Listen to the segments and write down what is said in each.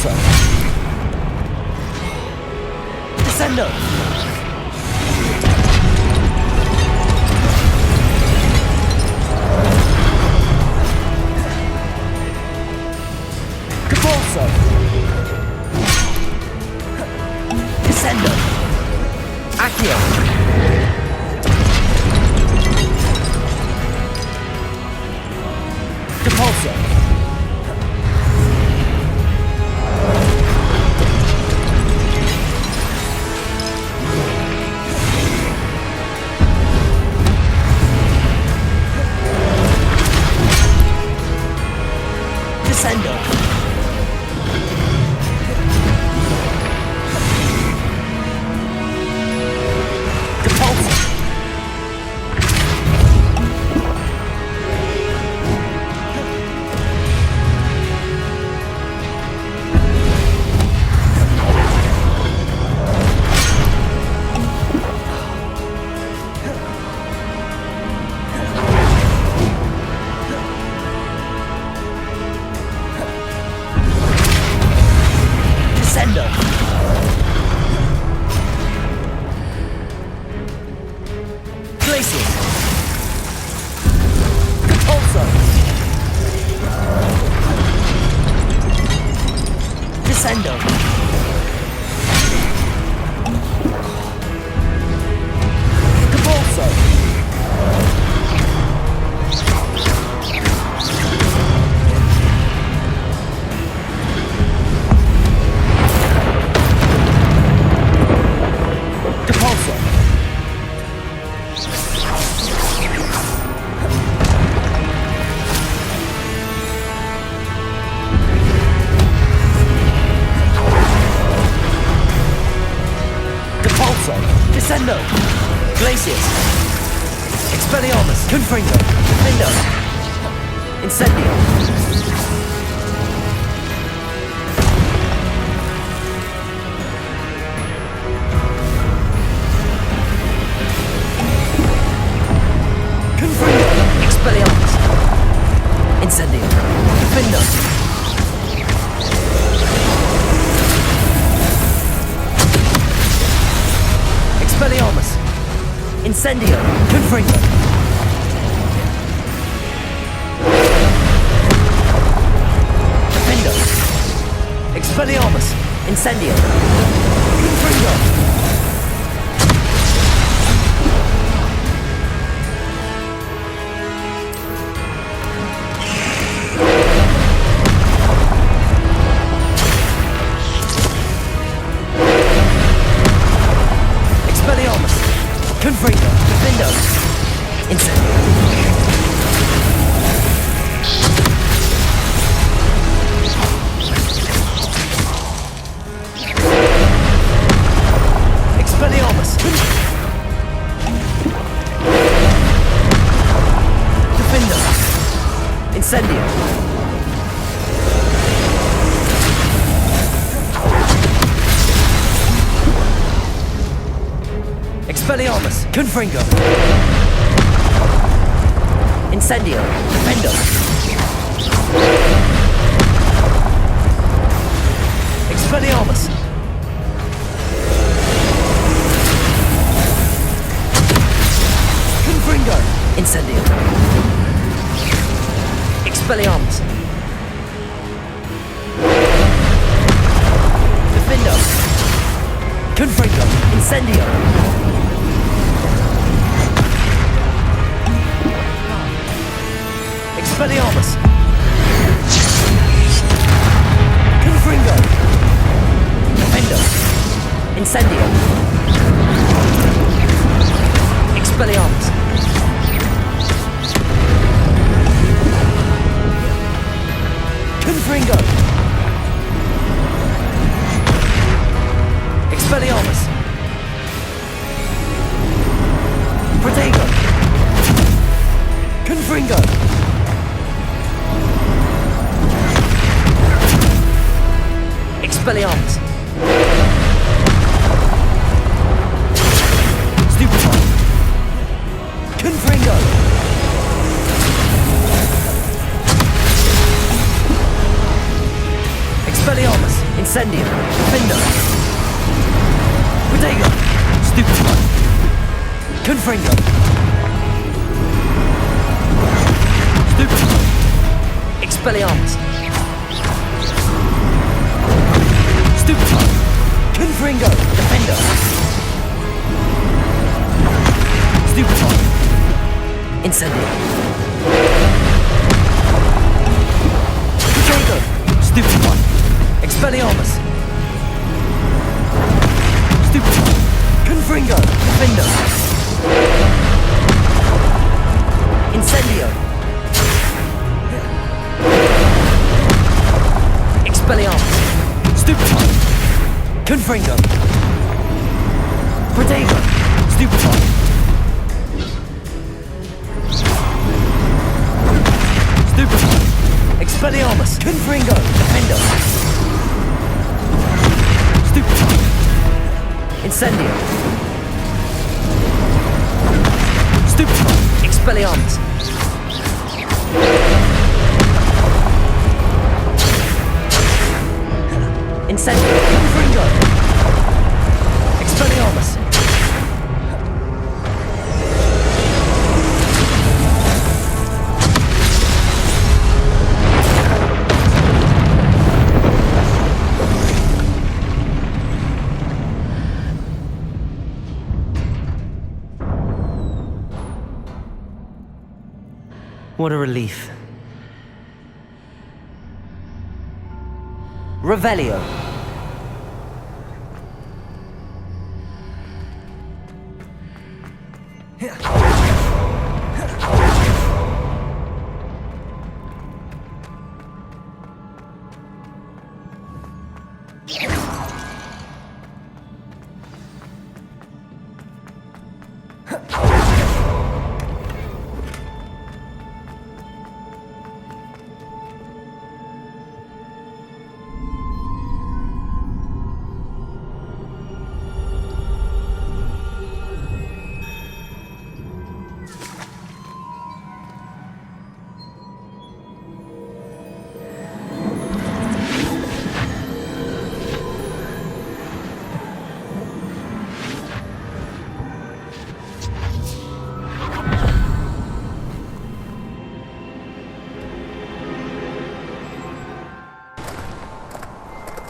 Repulsor. Descendo. Repulsor. Descendo. Accio. Repulsor. Descendo. Repulsor. Descendo. Glacius. Repulsor. Descendo. Repulsor. Repulsor. Repulsor. Descendo. Glacius. Expelliarmus. Confringo. Defendo. Incendio. Confringo. Expelliarmus. Incendio. Defendo. Expelliarmus. Incendio. Confringo. Defendo. Expelliarmus. Incendio. Confringo. Expelliarmus. Confringo. Defendo. Incendio. Expelliarmus. Defendo. Incendio. Expelliarmus. Confringo. Incendio. Defendo. Expelliarmus. Confringo. Incendio. Expelliarmus. Defendo. Confringo. Incendio. Expelliarmus. Confringo. Defendo. Incendio. Expelliarmus. Confringo. Expelliarmus. Protego. Confringo. Expelliarmus. Stupefy. Confringo. Expelliarmus. Incendio. Defendo. Protego. Stupefy. Confringo. Stupefy. Expelliarmus. Stupefy. Confringo. Defendo. Stupefy. Incendio. Protego. Stupefy. Expelliarmus. Stupefy. Confringo. Defendo. Incendio. Expelliarmus. Stupefy. Confringo. Protego. Stupefy. Stupefy. Expelliarmus. Confringo. Defendo. Stupefy. Incendio. Stupefy. Expelliarmus. Incendio. Confringo. Expelliarmus. What a relief. Revelio.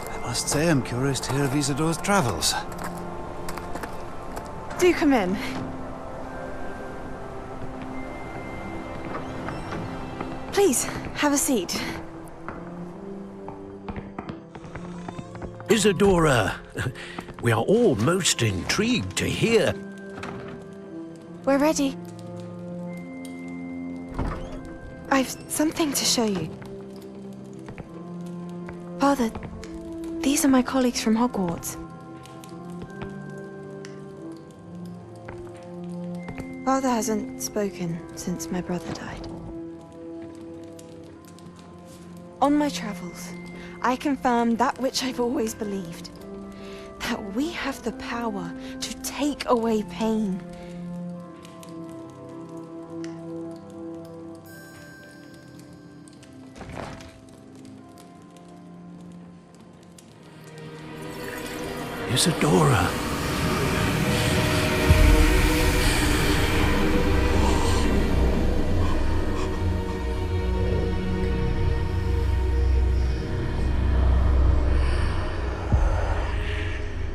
I must say I'm curious to hear of Isidore's travels. Do come in. Please, have a seat. Isadora, we are all most intrigued to hear. We're ready. I've something to show you. Father, these are my colleagues from Hogwarts. Father hasn't spoken since my brother died. On my travels, I confirmed that which I've always believed. That we have the power to take away pain. Isadora.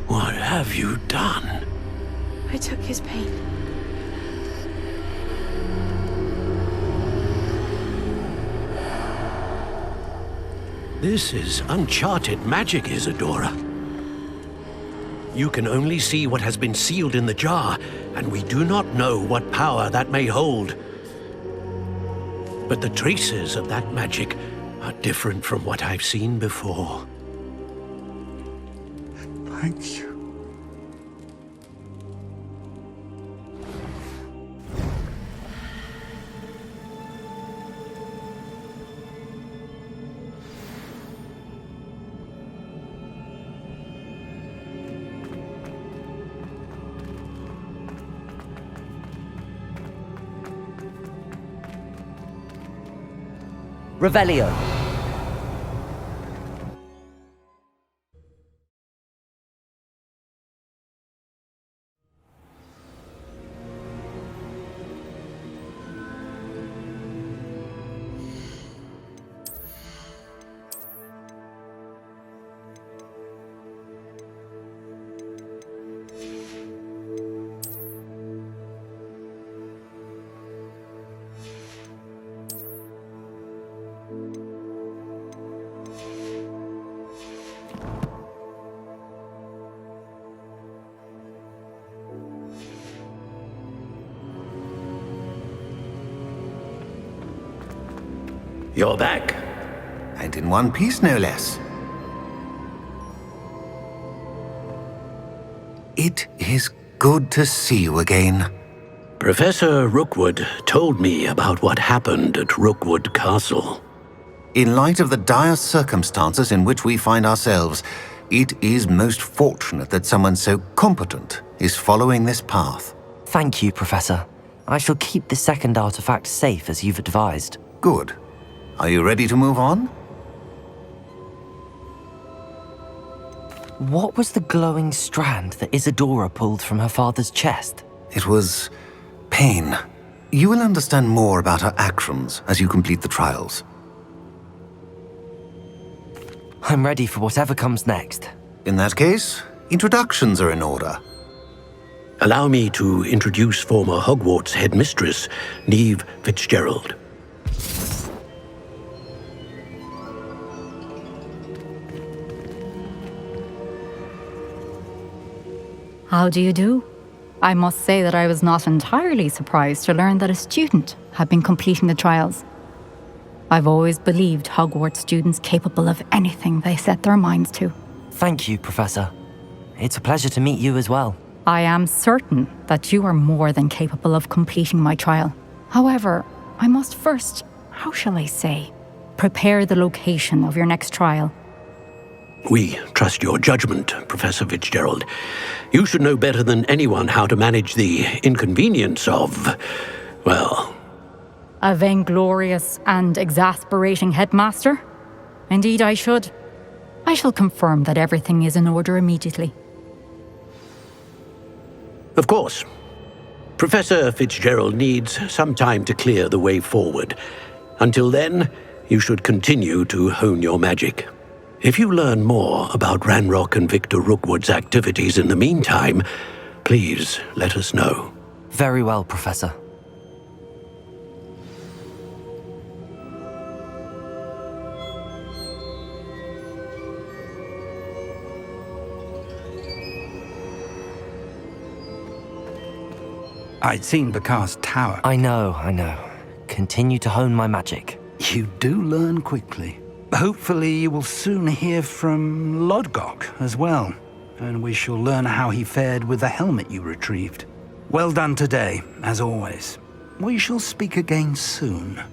What have you done? I took his pain. This is uncharted magic, Isadora. You can only see what has been sealed in the jar, and we do not know what power that may hold. But the traces of that magic are different from what I've seen before. Thank you. Revelio. You're back. And in one piece, no less. It is good to see you again. Professor Rookwood told me about what happened at Rookwood Castle. In light of the dire circumstances in which we find ourselves, it is most fortunate that someone so competent is following this path. Thank you, Professor. I shall keep the second artifact safe as you've advised. Good. Are you ready to move on? What was the glowing strand that Isadora pulled from her father's chest? It was pain. You will understand more about her actions as you complete the trials. I'm ready for whatever comes next. In that case, introductions are in order. Allow me to introduce former Hogwarts headmistress, Neve Fitzgerald. How do you do? I must say that I was not entirely surprised to learn that a student had been completing the trials. I've always believed Hogwarts students capable of anything they set their minds to. Thank you, Professor. It's a pleasure to meet you as well. I am certain that you are more than capable of completing my trial. However, I must first, how shall I say, prepare the location of your next trial. We trust your judgment, Professor Fitzgerald. You should know better than anyone how to manage the inconvenience of, well... A vainglorious and exasperating headmaster? Indeed I should. I shall confirm that everything is in order immediately. Of course. Professor Fitzgerald needs some time to clear the way forward. Until then, you should continue to hone your magic. If you learn more about Ranrock and Victor Rookwood's activities in the meantime, please let us know. Very well, Professor. I'd seen Bakar's tower. I know. Continue to hone my magic. You do learn quickly. Hopefully you will soon hear from Lodgok as well, and we shall learn how he fared with the helmet you retrieved. Well done today, as always. We shall speak again soon.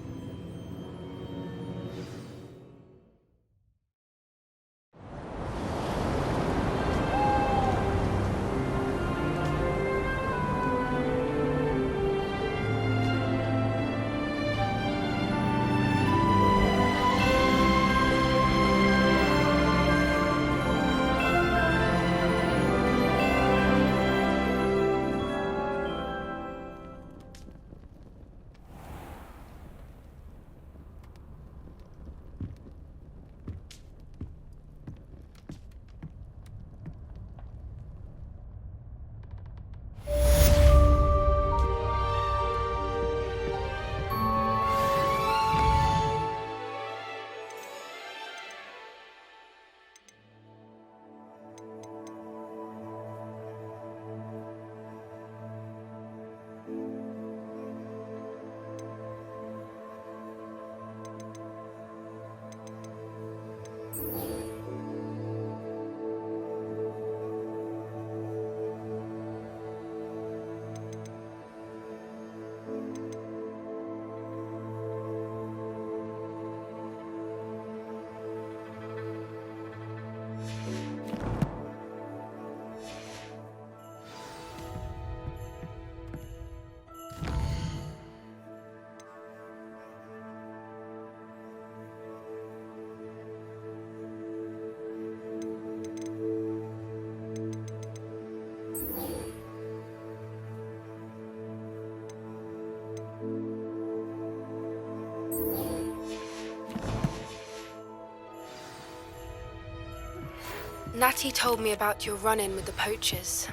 Natty told me about your run-in with the poachers.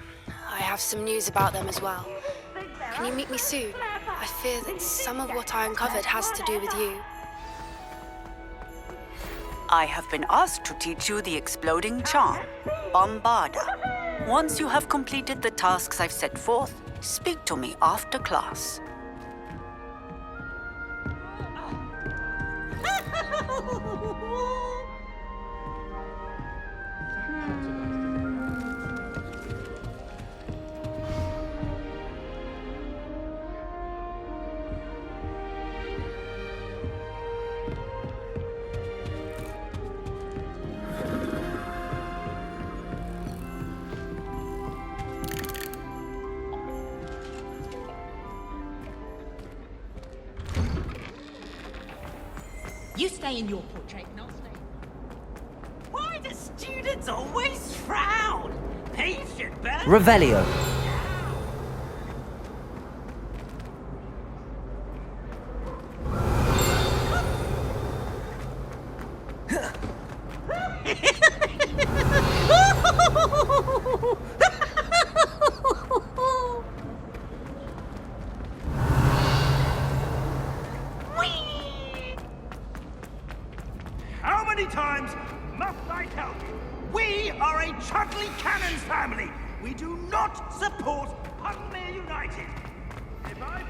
I have some news about them as well. Can you meet me soon? I fear that some of what I uncovered has to do with you. I have been asked to teach you the exploding charm, Bombarda. Once you have completed the tasks I've set forth, speak to me after class. You stay in your portrait and I'll stay. Why do students always frown? Thieves should burn. Revelio. How many times must I tell you? We are a Chudley Cannons family. We do not support Pugmere United. If I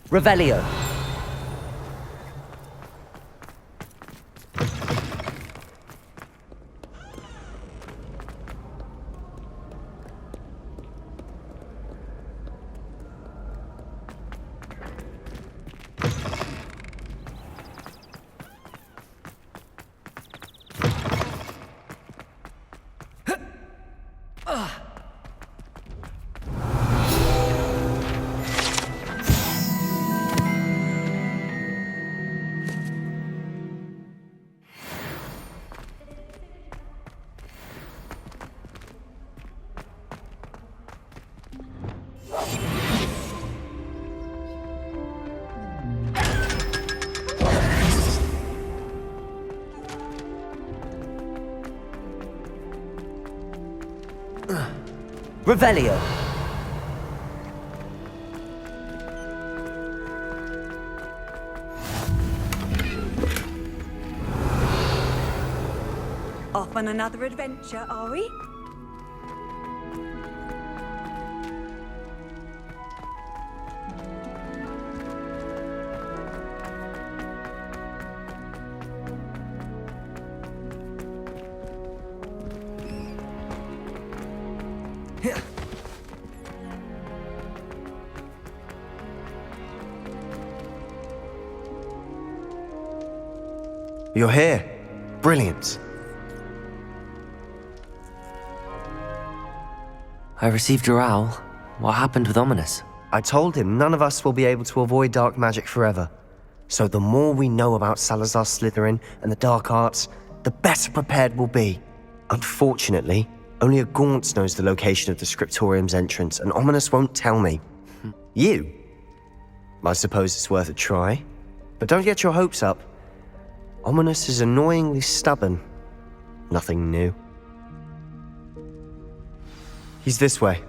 Revelio. Revelio. Off on another adventure, are we? You're here. Brilliant. I received your owl. What happened with Ominous? I told him none of us will be able to avoid dark magic forever. So the more we know about Salazar Slytherin and the dark arts, the better prepared we'll be. Unfortunately, only a Gaunt knows the location of the Scriptorium's entrance, and Ominous won't tell me. You? I suppose it's worth a try. But don't get your hopes up. Ominous is annoyingly stubborn. Nothing new. He's this way.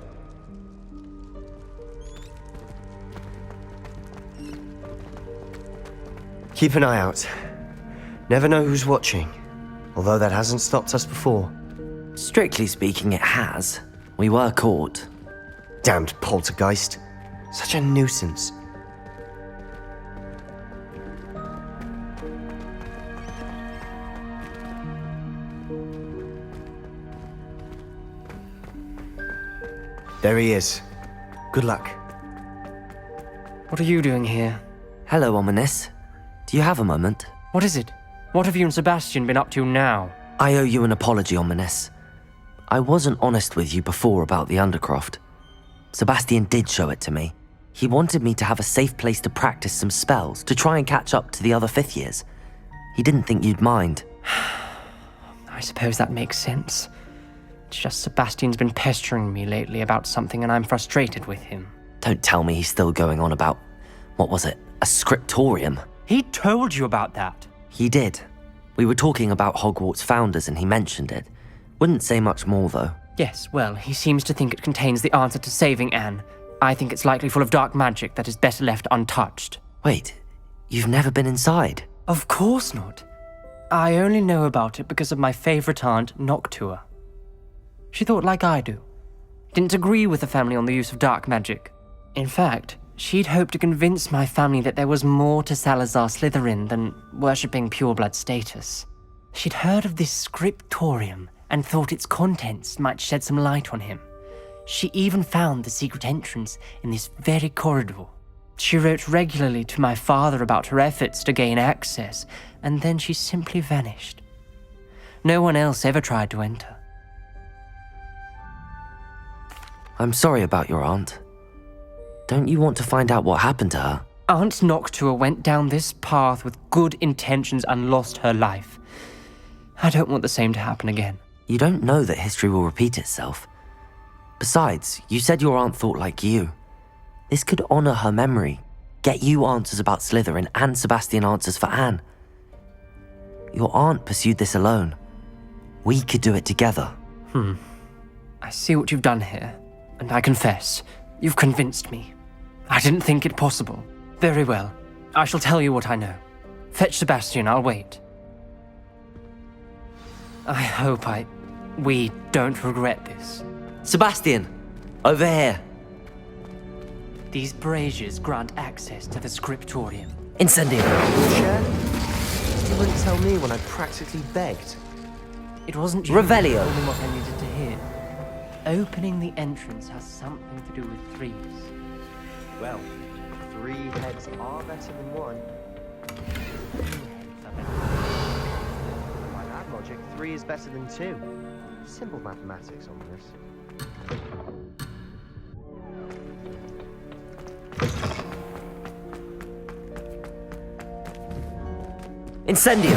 Keep an eye out. Never know who's watching, although that hasn't stopped us before. Strictly speaking, it has. We were caught. Damned poltergeist. Such a nuisance. There he is. Good luck. What are you doing here? Hello, Ominous. Do you have a moment? What is it? What have you and Sebastian been up to now? I owe you an apology, Ominous. I wasn't honest with you before about the Undercroft. Sebastian did show it to me. He wanted me to have a safe place to practice some spells, to try and catch up to the other fifth years. He didn't think you'd mind. I suppose that makes sense. It's just Sebastian's been pestering me lately about something and I'm frustrated with him. Don't tell me he's still going on about, what was it, a scriptorium? He told you about that. He did. We were talking about Hogwarts founders and he mentioned it. Wouldn't say much more though. Yes, well, he seems to think it contains the answer to saving Anne. I think it's likely full of dark magic that is better left untouched. Wait, you've never been inside? Of course not. I only know about it because of my favorite aunt, Noctua. She thought like I do. Didn't agree with the family on the use of dark magic. In fact, she'd hoped to convince my family that there was more to Salazar Slytherin than worshipping pureblood status. She'd heard of this scriptorium and thought its contents might shed some light on him. She even found the secret entrance in this very corridor. She wrote regularly to my father about her efforts to gain access, and then she simply vanished. No one else ever tried to enter. I'm sorry about your aunt. Don't you want to find out what happened to her? Aunt Noctua went down this path with good intentions and lost her life. I don't want the same to happen again. You don't know that history will repeat itself. Besides, you said your aunt thought like you. This could honor her memory, get you answers about Slytherin and Sebastian answers for Anne. Your aunt pursued this alone. We could do it together. I see what you've done here, and I confess, you've convinced me. I didn't think it possible. Very well. I shall tell you what I know. Fetch Sebastian, I'll wait. I hope we don't regret this. Sebastian! Over here! These braziers grant access to the scriptorium. Incendio! Share? You wouldn't tell me when I practically begged. It wasn't you Revelio. who told me what I needed to hear. Opening the entrance has something to do with threes. Well, 3 heads are better than 1. By that logic, 3 is better than 2. Simple mathematics on this. Incendio!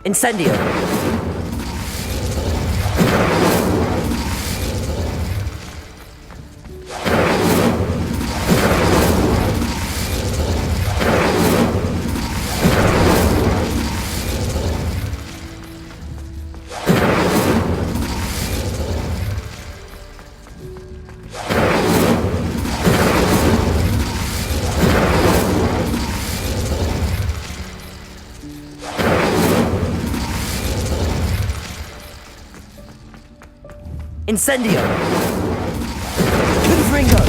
Incendio! Incendio! Confringo!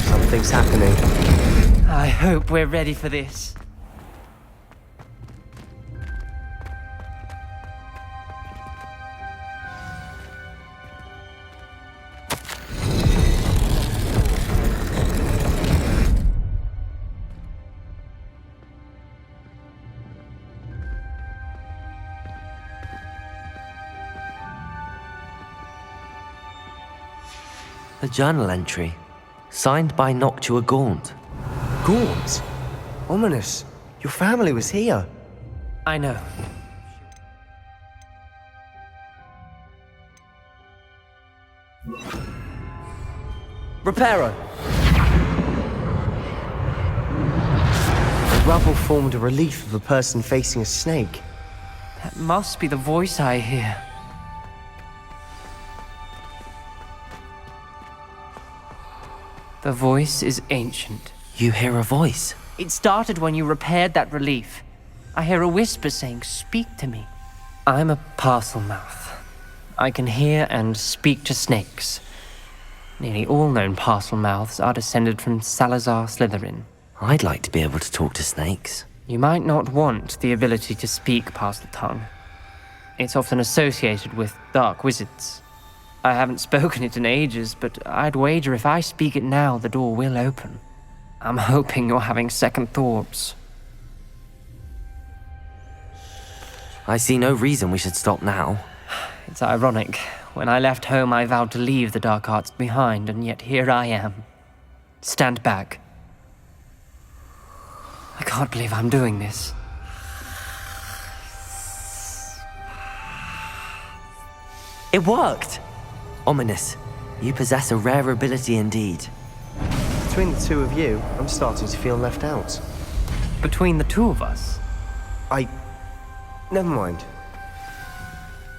Something's happening. I hope we're ready for this. A journal entry, signed by Noctua Gaunt. Gaunt? Ominous. Your family was here. I know. Reparo! The rubble formed a relief of a person facing a snake. That must be the voice I hear. The voice is ancient. You hear a voice? It started when you repaired that relief. I hear a whisper saying, "Speak to me." I'm a parcel mouth. I can hear and speak to snakes. Nearly all known parcel mouths are descended from Salazar Slytherin. I'd like to be able to talk to snakes. You might not want the ability to speak parcel tongue. It's often associated with dark wizards. I haven't spoken it in ages, but I'd wager if I speak it now, the door will open. I'm hoping you're having second thoughts. I see no reason we should stop now. It's ironic. When I left home, I vowed to leave the dark arts behind, and yet here I am. Stand back. I can't believe I'm doing this. It worked! Ominous, you possess a rare ability indeed. Between the two of you, I'm starting to feel left out. Between the two of us? Never mind.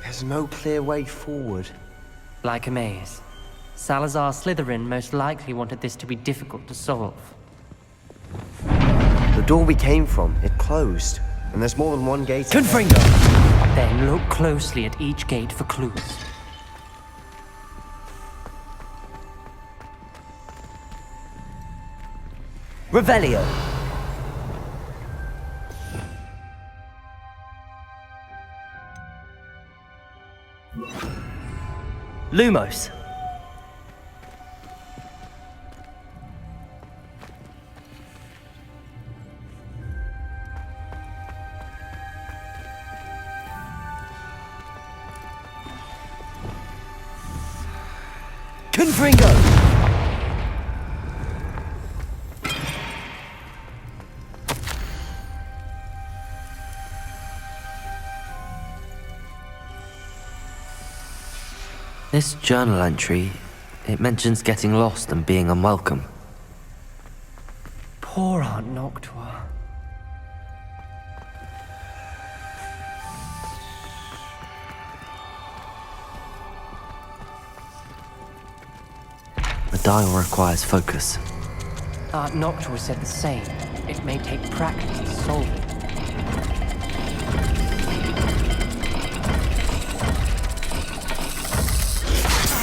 There's no clear way forward. Like a maze. Salazar Slytherin most likely wanted this to be difficult to solve. The door we came from, it closed. And there's more than one gate. Confringo! Then look closely at each gate for clues. Revelio! Lumos! Confringo! This journal entry, it mentions getting lost and being unwelcome. Poor Aunt Noctua. The dial requires focus. Aunt Noctua said the same. It may take practice to solve it.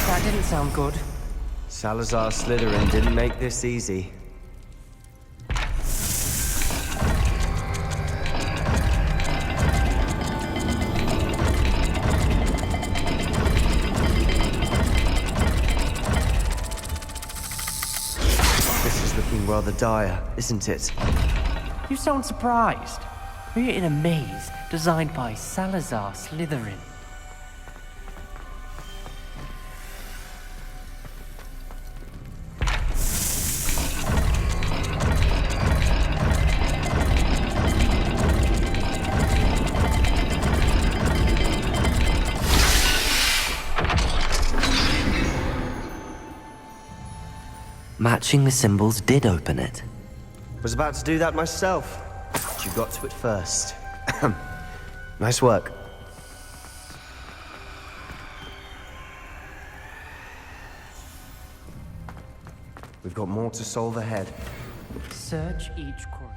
That didn't sound good. Salazar Slytherin didn't make this easy. This is looking rather dire, isn't it? You sound surprised. We're in a maze designed by Salazar Slytherin. Matching the symbols did open it. Was about to do that myself, but you got to it first. Nice work. We've got more to solve ahead. Search each corner.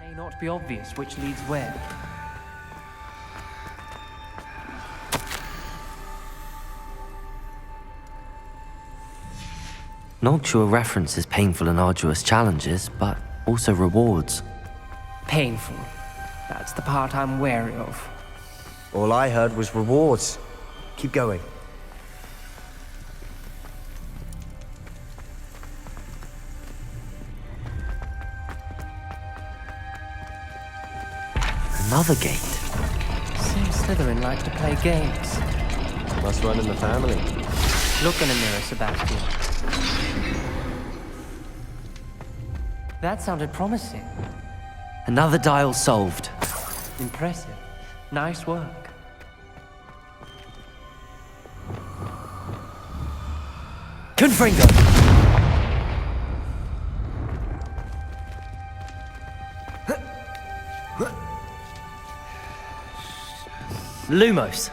May not be obvious which leads where. Noctua references painful and arduous challenges, but also rewards. Painful. That's the part I'm wary of. All I heard was rewards. Keep going. Another gate. Seems Slytherin like to play games. Must run in the family. Look in a mirror, Sebastian. That sounded promising. Another dial solved. Impressive. Nice work. Confringo! Lumos.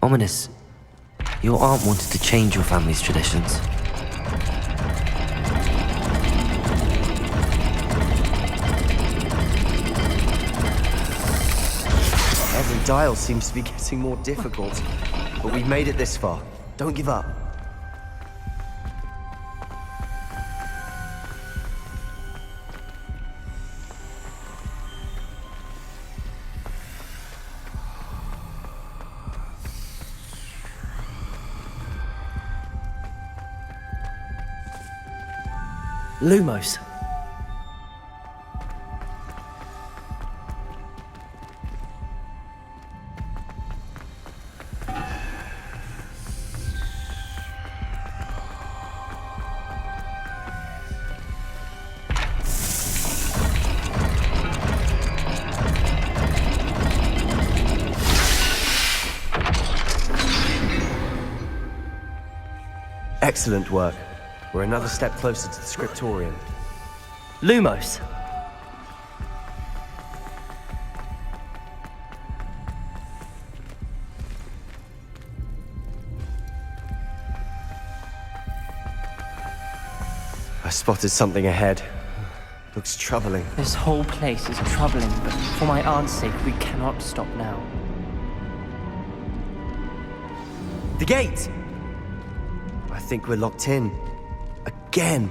Ominous, your aunt wanted to change your family's traditions. Every dial seems to be getting more difficult, but we've made it this far. Don't give up. Lumos. Excellent work. We're another step closer to the scriptorium. Lumos. I spotted something ahead. Looks troubling. This whole place is troubling, but for my aunt's sake, we cannot stop now. The gate! I think we're locked in. Again.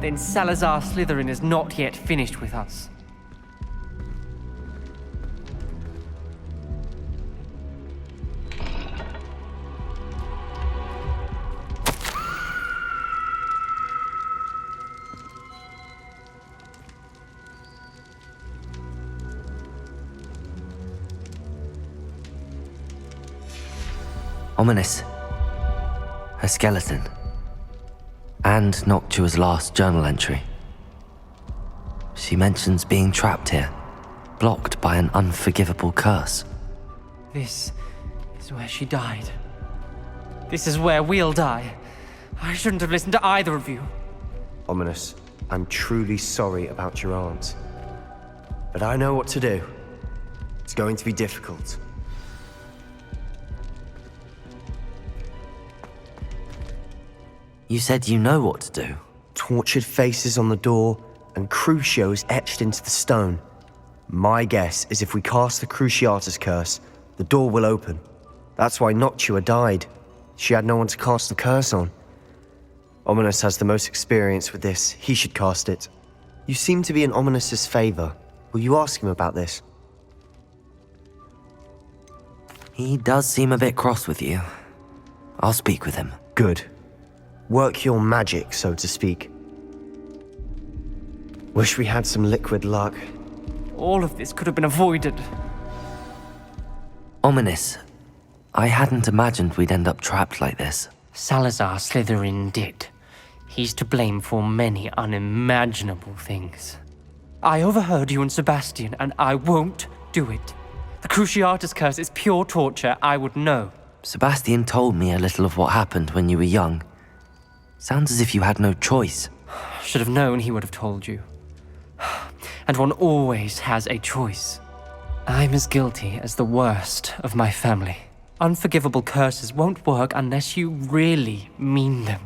Then Salazar Slytherin is not yet finished with us. Ominous. Her skeleton. And Noctua's last journal entry. She mentions being trapped here, blocked by an unforgivable curse. This is where she died. This is where we'll die. I shouldn't have listened to either of you. Ominous, I'm truly sorry about your aunt. But I know what to do. It's going to be difficult. You said you know what to do. Tortured faces on the door and Crucios etched into the stone. My guess is if we cast the Cruciatus curse, the door will open. That's why Noctua died. She had no one to cast the curse on. Ominous has the most experience with this. He should cast it. You seem to be in Ominous's favor. Will you ask him about this? He does seem a bit cross with you. I'll speak with him. Good. Work your magic, so to speak. Wish we had some liquid luck. All of this could have been avoided. Ominous. I hadn't imagined we'd end up trapped like this. Salazar Slytherin did. He's to blame for many unimaginable things. I overheard you and Sebastian, and I won't do it. The Cruciatus curse is pure torture, I would know. Sebastian told me a little of what happened when you were young. Sounds as if you had no choice. Should have known he would have told you. And one always has a choice. I'm as guilty as the worst of my family. Unforgivable curses won't work unless you really mean them.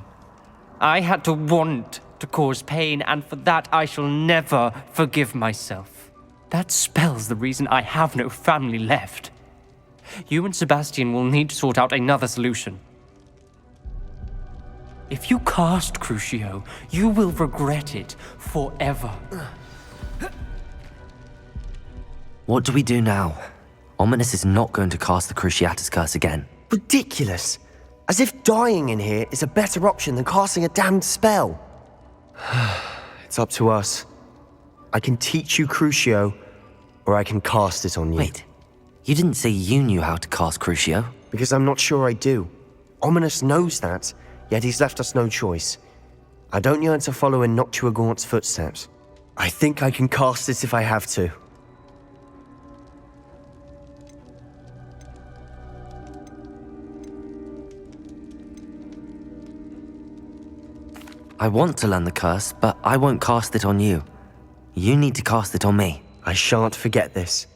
I had to want to cause pain, and for that I shall never forgive myself. That spells the reason I have no family left. You and Sebastian will need to sort out another solution. If you cast Crucio, you will regret it forever. What do we do now? Ominous is not going to cast the Cruciatus curse again. Ridiculous! As if dying in here is a better option than casting a damned spell. It's up to us. I can teach you Crucio, or I can cast it on you. Wait, you didn't say you knew how to cast Crucio? Because I'm not sure I do. Ominous knows that, yet he's left us no choice. I don't yearn to follow in Noctua Gaunt's footsteps. I think I can cast it if I have to. I want to learn the curse, but I won't cast it on you. You need to cast it on me. I shan't forget this.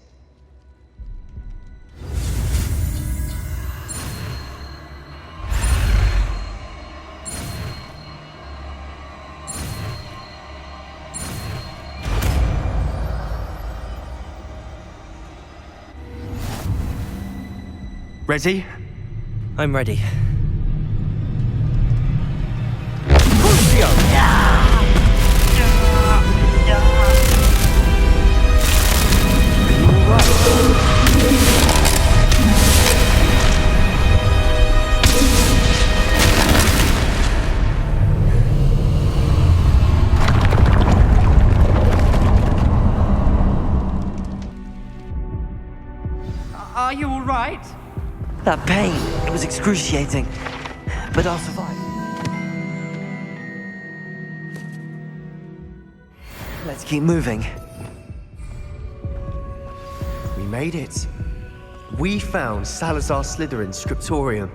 Ready? I'm ready. Are you all right? That pain, it was excruciating. But I'll survive. Let's keep moving. We made it. We found Salazar Slytherin's scriptorium.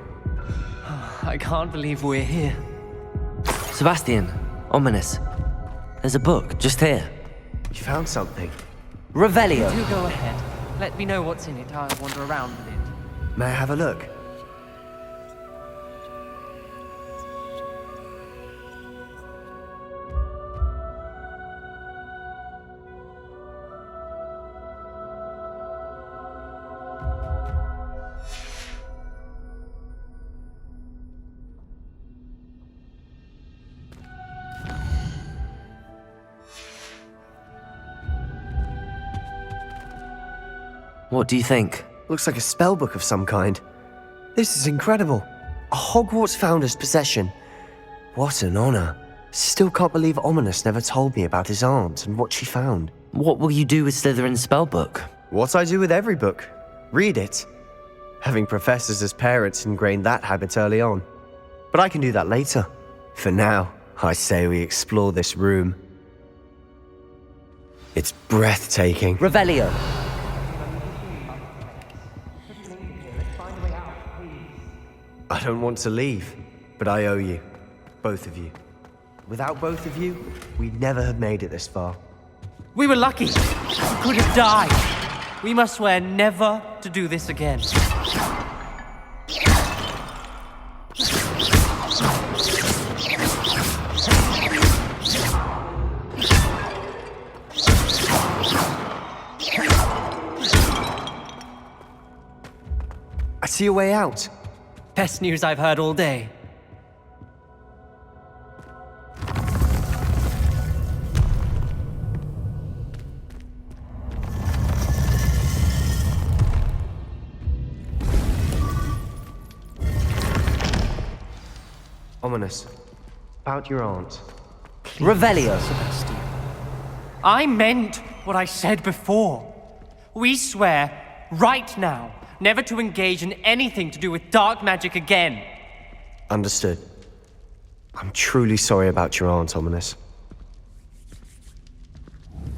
I can't believe we're here. Sebastian, ominous. There's a book just here. You found something. Revelio. Do go ahead. Let me know what's in it. I'll wander around with it. May I have a look? What do you think? Looks like a spellbook of some kind. This is incredible. A Hogwarts founder's possession. What an honor. Still can't believe Ominous never told me about his aunt and what she found. What will you do with Slytherin's spellbook? What I do with every book. Read it. Having professors as parents ingrained that habit early on. But I can do that later. For now, I say we explore this room. It's breathtaking. Revelio. I don't want to leave, but I owe you. Both of you. Without both of you, we'd never have made it this far. We were lucky. We could have died. We must swear never to do this again. I see a way out. Best news I've heard all day. Ominous. About your aunt. Revelio. Sebastian. I meant what I said before. We swear, right now, never to engage in anything to do with dark magic again. Understood. I'm truly sorry about your aunt, Ominous.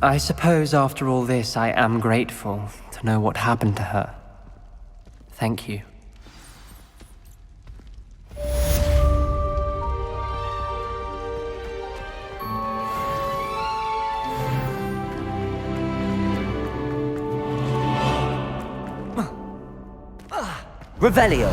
I suppose after all this, I am grateful to know what happened to her. Thank you. Revelio.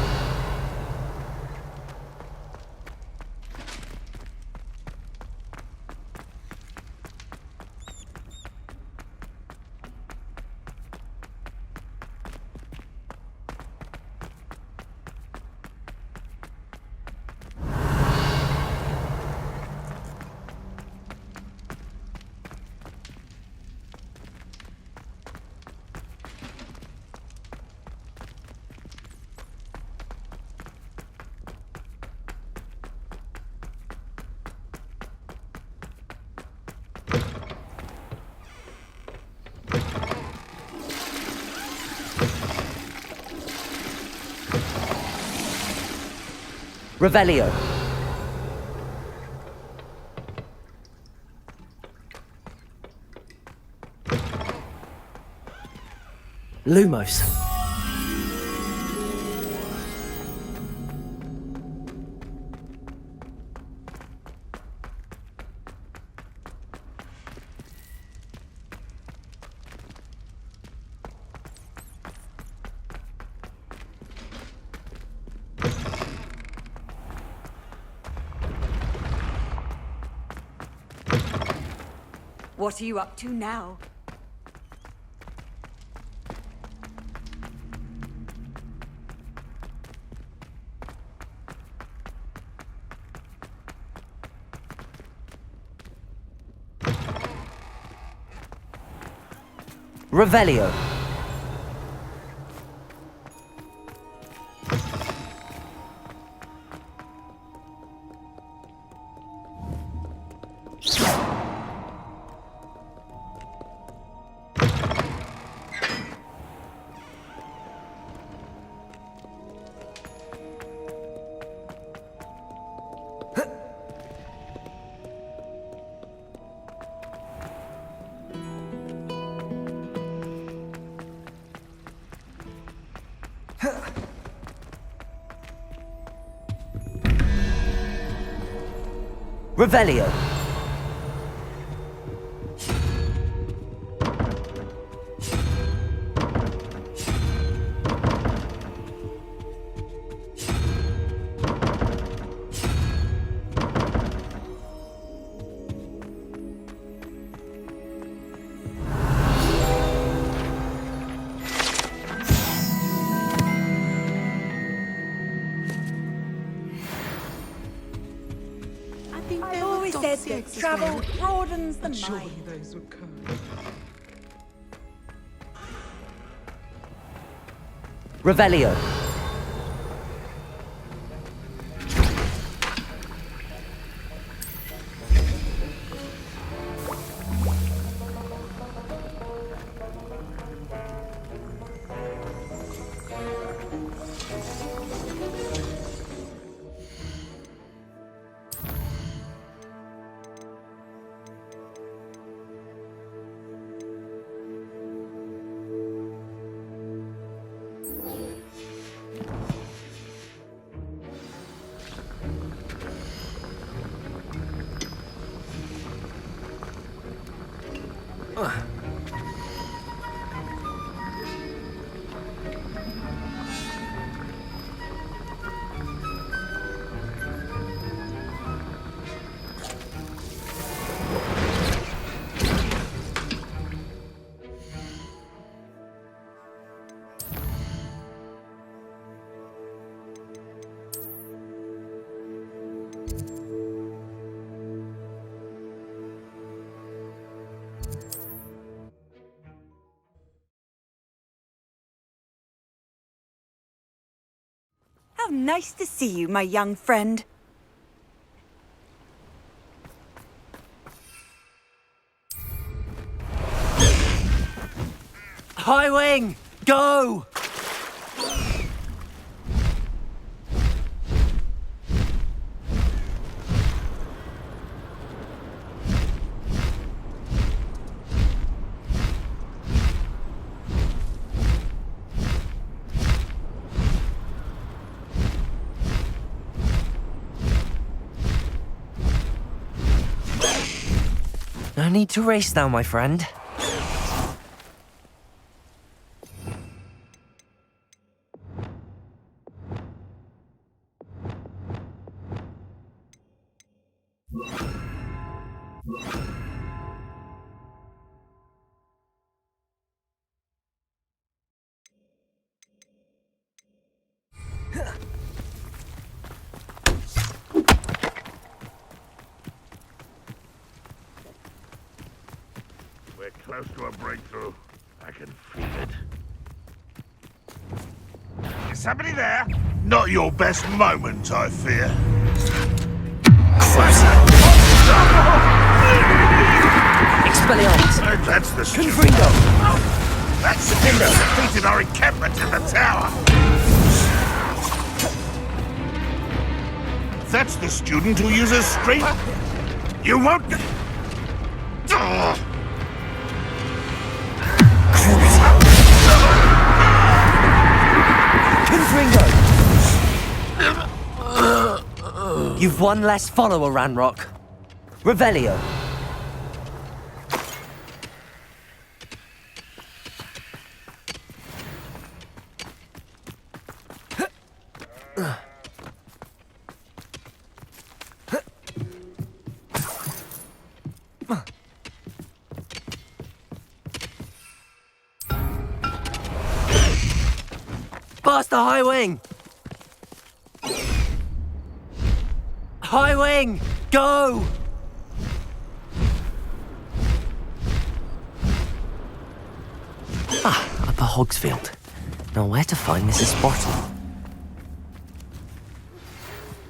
Revelio. Lumos. What are you up to now? Revelio. Revelio. I always said that travel broadens the mind. those would come. Revelio. How nice to see you, my young friend. High Wing, go! No need to race now, my friend. We're close to a breakthrough. I can feel it. Is somebody there? Not your best moment, I fear. Expelliarmus! That's the student. Confringo! That student defeated our encampment in the tower! That's the student who uses street... You won't... Confringo! You've one less follower, Ranrock. Revelio. Faster, High Wing! High Wing, go! Upper Hogsfield. Now where to find Mrs. Sprottle?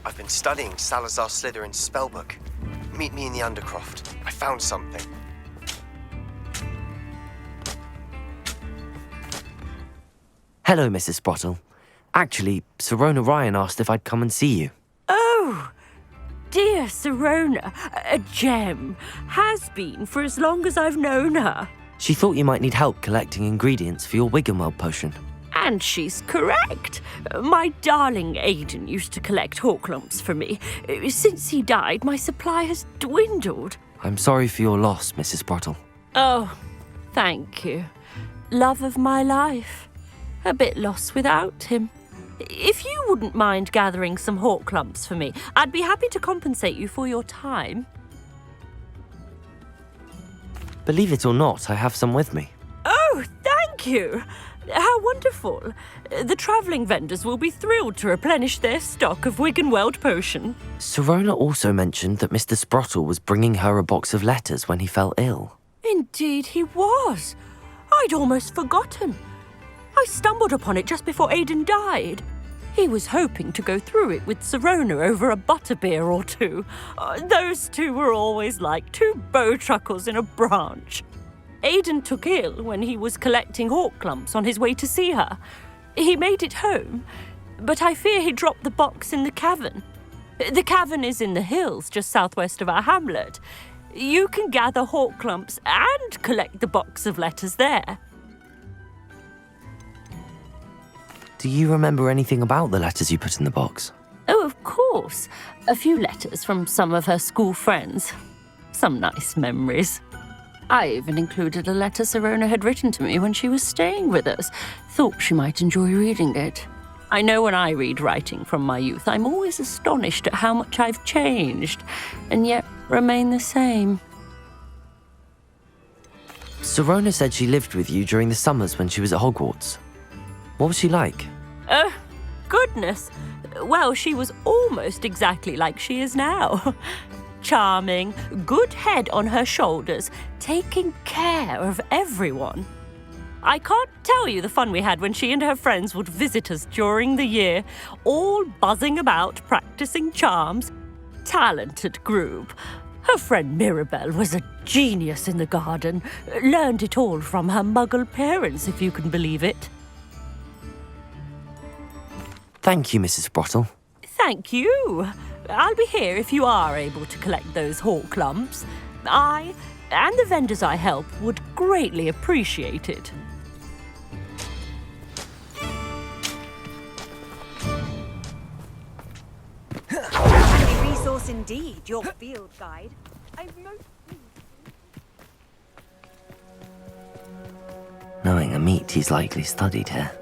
I've been studying Salazar Slytherin's spellbook. Meet me in the Undercroft. I found something. Hello, Mrs. Sprottle. Actually, Sirona Ryan asked if I'd come and see you. Oh, dear Sirona, a gem. Has been for as long as I've known her. She thought you might need help collecting ingredients for your Wiggenweld potion. And she's correct. My darling Aidan used to collect Horklumps for me. Since he died, my supply has dwindled. I'm sorry for your loss, Mrs. Sprottle. Oh, thank you. Love of my life. A bit lost without him. If you wouldn't mind gathering some Horklumps for me, I'd be happy to compensate you for your time. Believe it or not, I have some with me. Oh, thank you. How wonderful. The travelling vendors will be thrilled to replenish their stock of Wiggenweld potion. Sirona also mentioned that Mr. Sprottle was bringing her a box of letters when he fell ill. Indeed he was. I'd almost forgotten. I stumbled upon it just before Aidan died. He was hoping to go through it with Sirona over a butterbeer or two. Those two were always like two bowtruckles in a branch. Aidan took ill when he was collecting Horklumps on his way to see her. He made it home, but I fear he dropped the box in the cavern. The cavern is in the hills just southwest of our hamlet. You can gather Horklumps and collect the box of letters there. Do you remember anything about the letters you put in the box? Oh, of course. A few letters from some of her school friends. Some nice memories. I even included a letter Sirona had written to me when she was staying with us. Thought she might enjoy reading it. I know when I read writing from my youth, I'm always astonished at how much I've changed, and yet remain the same. Sirona said she lived with you during the summers when she was at Hogwarts. What was she like? Oh, goodness. Well, she was almost exactly like she is now. Charming, good head on her shoulders, taking care of everyone. I can't tell you the fun we had when she and her friends would visit us during the year, all buzzing about, practicing charms. Talented group. Her friend Mirabelle was a genius in the garden. Learned it all from her muggle parents, if you can believe it. Thank you, Mrs. Sprottle. Thank you. I'll be here if you are able to collect those Horklumps. I and the vendors I help would greatly appreciate it. Handy resource indeed, your field guide. Knowing Amit, he's likely studied here.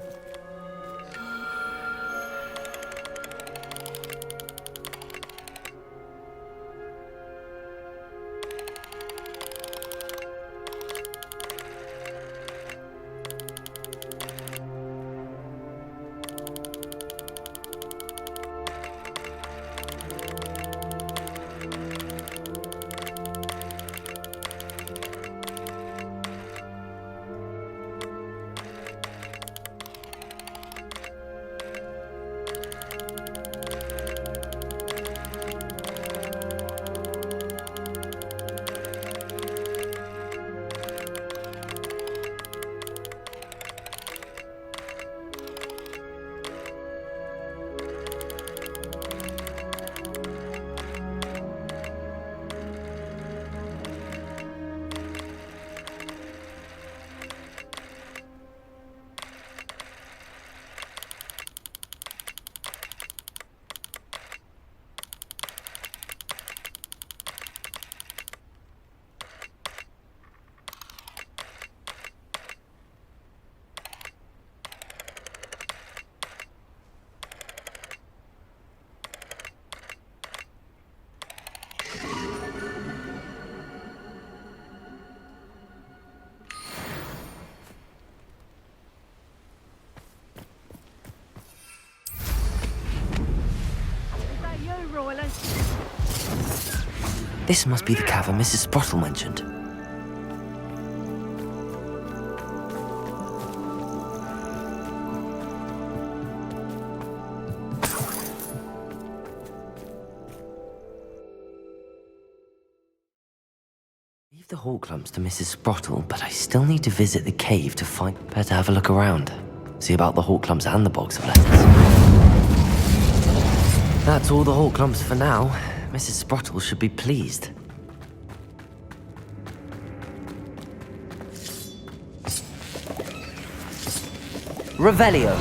This must be the cavern Mrs. Sprottle mentioned. the Hawklumps to Mrs. Sprottle, but I still need to visit the cave to find... Better have a look around. See about the Hawklumps and the box of letters. That's all the Hawklumps for now. Mrs. Sprottle should be pleased. Revelio.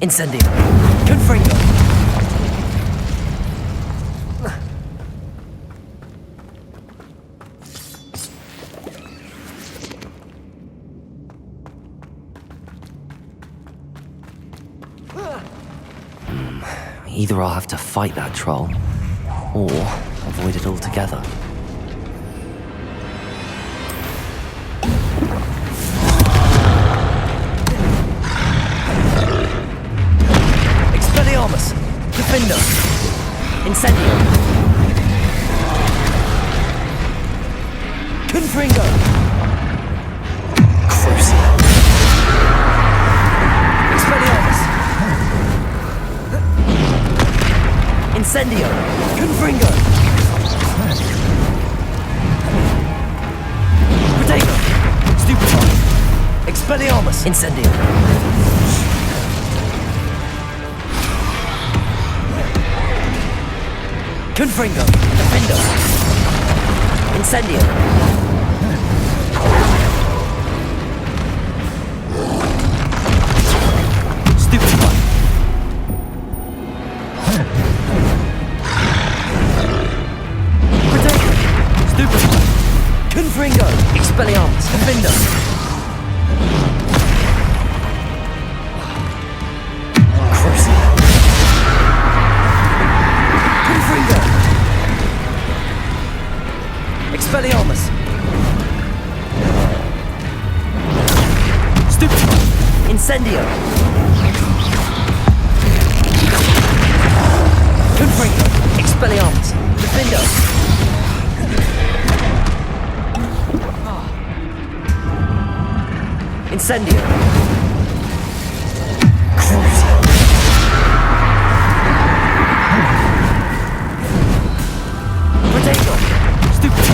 Incendio. Confringo. Either I'll have to fight that troll, or avoid it altogether. Expelliarmus! Defender! Incendio! Confringo! Crucio! Expelliarmus! Incendio! Confringo! Potato! Stupefy! Expelliarmus! Incendio! Confringo! Defendo! Incendio! Stupefy! Potato! Stupefy! Confringo! Expelliarmus! Defendo! Crucio! Confringo! Expelliarmus! Stupefy! Incendio! Confringo! Expelliarmus! Defendo! Incendio! Crucio! Potato! Stupefy!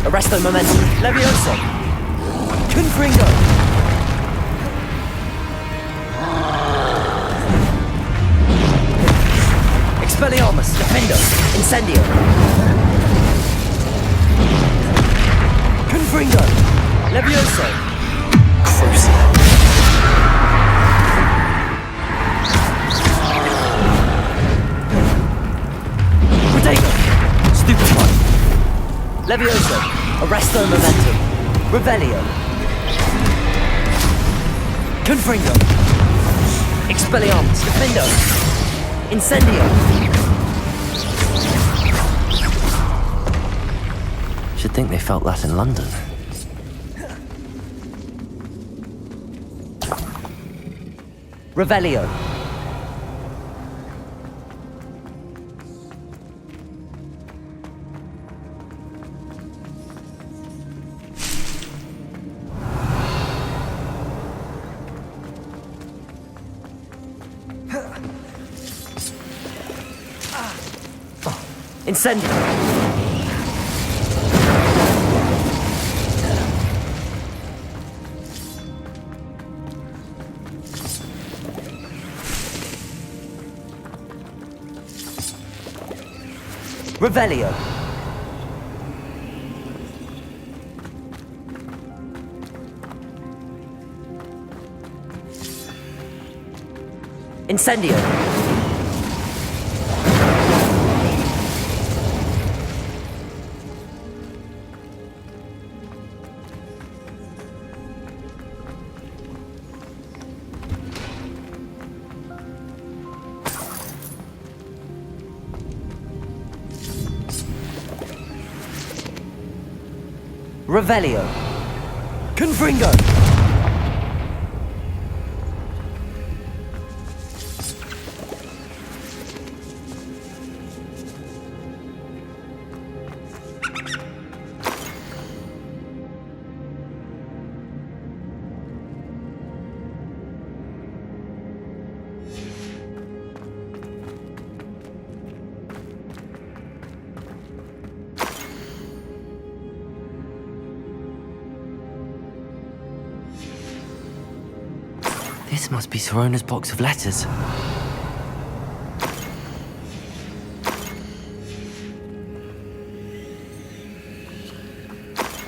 Arresto momentum! Levioso! Confringo! Expelliarmus! Defendo! Incendio! Confringo! Levioso! Crucio! Potato! Stupefy! Levioso! Arresto momentum! Revelio! Confringo! Expelliarmus! Defendo! Incendio! Should think they felt that in London. Revelio! Incendio! Revelio! Incendio! Revelio! Confringo! This must be Sirona's box of letters.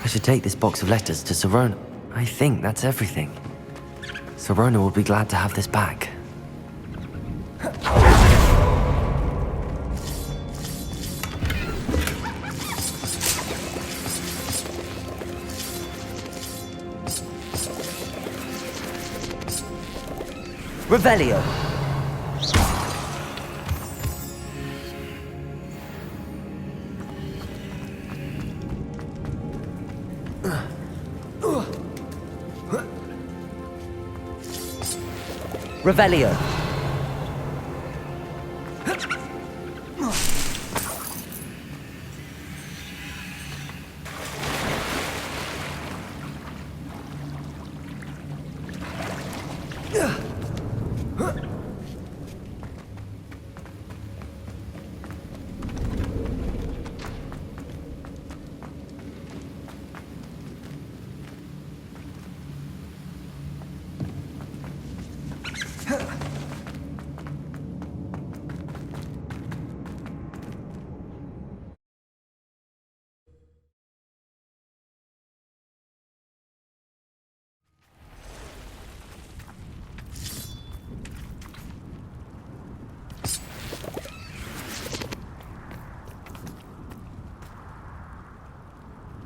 I should take this box of letters to Sirona. I think that's everything. Sirona will be glad to have this back. Revelio. Revelio.